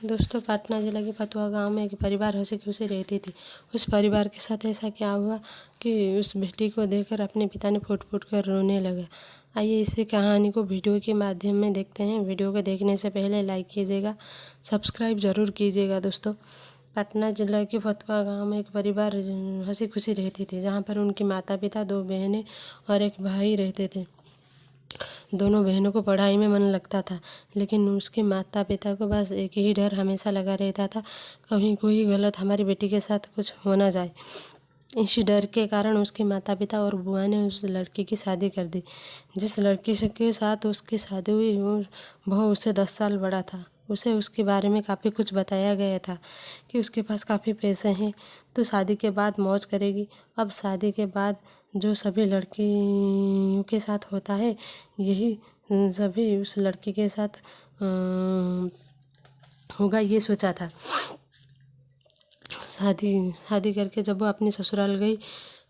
दोस्तों, पटना जिला के फतुहा गांव में एक परिवार हंसी खुशी रहती थी। उस परिवार के साथ ऐसा क्या हुआ कि उस बेटी को देखकर अपने पिता ने फूट फूट कर रोने लगा। आइए इसी कहानी को वीडियो के माध्यम में देखते हैं। वीडियो को देखने से पहले लाइक कीजिएगा, सब्सक्राइब ज़रूर कीजिएगा। दोस्तों, पटना जिला के फतुहा गांव में एक परिवार हंसी खुशी रहती थी, जहां पर उनके माता पिता, 2 बहनें और एक भाई रहते थे। दोनों बहनों को पढ़ाई में मन लगता था, लेकिन उसके माता पिता को बस एक ही डर हमेशा लगा रहता था, कहीं कोई गलत हमारी बेटी के साथ कुछ हो ना जाए। इसी डर के कारण उसके माता पिता और बुआ ने उस लड़की की शादी कर दी। जिस लड़की के साथ उसकी शादी हुई वह उससे 10 साल बड़ा था। उसे उसके बारे में काफ़ी कुछ बताया गया था कि उसके पास काफ़ी पैसे हैं, तो शादी के बाद मौज करेगी। अब शादी के बाद जो सभी लड़कियों के साथ होता है, यही सभी उस लड़की के साथ होगा, ये सोचा था। शादी करके जब वो अपनी ससुराल गई,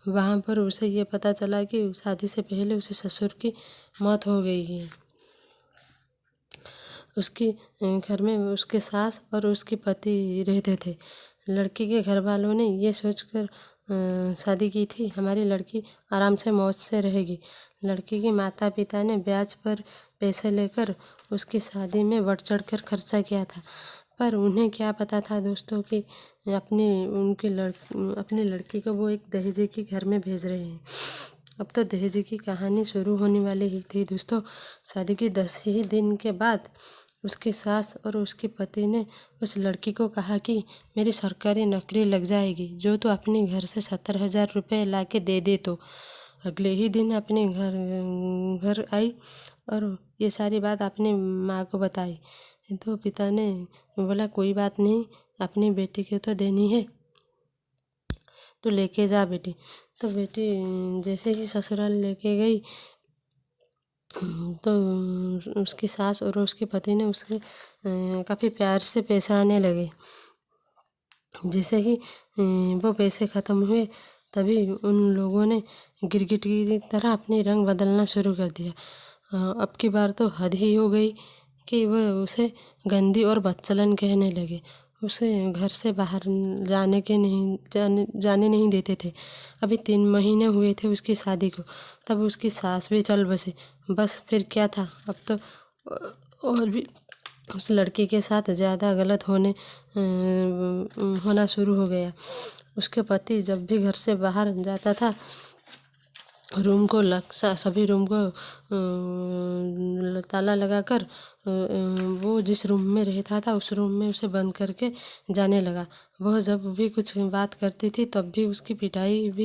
वहाँ पर उसे ये पता चला कि शादी से पहले उसे ससुर की मौत हो गई है। उसके घर में उसके सास और उसके पति रहते थे। लड़की के घर वालों ने ये सोचकर शादी की थी, हमारी लड़की आराम से मौज से रहेगी। लड़की के माता पिता ने ब्याज पर पैसे लेकर उसकी शादी में बढ़ चढ़ कर खर्चा किया था, पर उन्हें क्या पता था दोस्तों कि अपनी लड़की को वो एक दहेज के घर में भेज रहे हैं। अब तो दहेज की कहानी शुरू होने वाली ही थी। दोस्तों, शादी के 10 ही दिन के बाद उसकी सास और उसके पति ने उस लड़की को कहा कि मेरी सरकारी नौकरी लग जाएगी, जो तो अपने घर से 70,000 रुपये ला के दे दे। तो अगले ही दिन अपने घर आई और ये सारी बात अपनी माँ को बताई। तो पिता ने बोला, कोई बात नहीं, अपनी बेटी को तो देनी है, तो लेके जा बेटी। तो बेटी जैसे ही ससुराल लेके गई, तो उसकी सास और उसके पति ने उसके काफ़ी प्यार से पैसे आने लगे। जैसे ही वो पैसे ख़त्म हुए, तभी उन लोगों ने गिरगिट की तरह अपनी रंग बदलना शुरू कर दिया। अब की बार तो हद ही हो गई कि वह उसे गंदी और बदचलन कहने लगे। उसे घर से बाहर जाने नहीं देते थे। अभी 3 महीने हुए थे उसकी शादी को, तब उसकी सास भी चल बसी। बस फिर क्या था, अब तो और भी उस लड़की के साथ ज़्यादा गलत होना शुरू हो गया। उसके पति जब भी घर से बाहर जाता था, सभी रूम को ताला लगाकर वो जिस रूम में रहता था उस रूम में उसे बंद करके जाने लगा। वह जब भी कुछ बात करती थी, तब भी उसकी पिटाई भी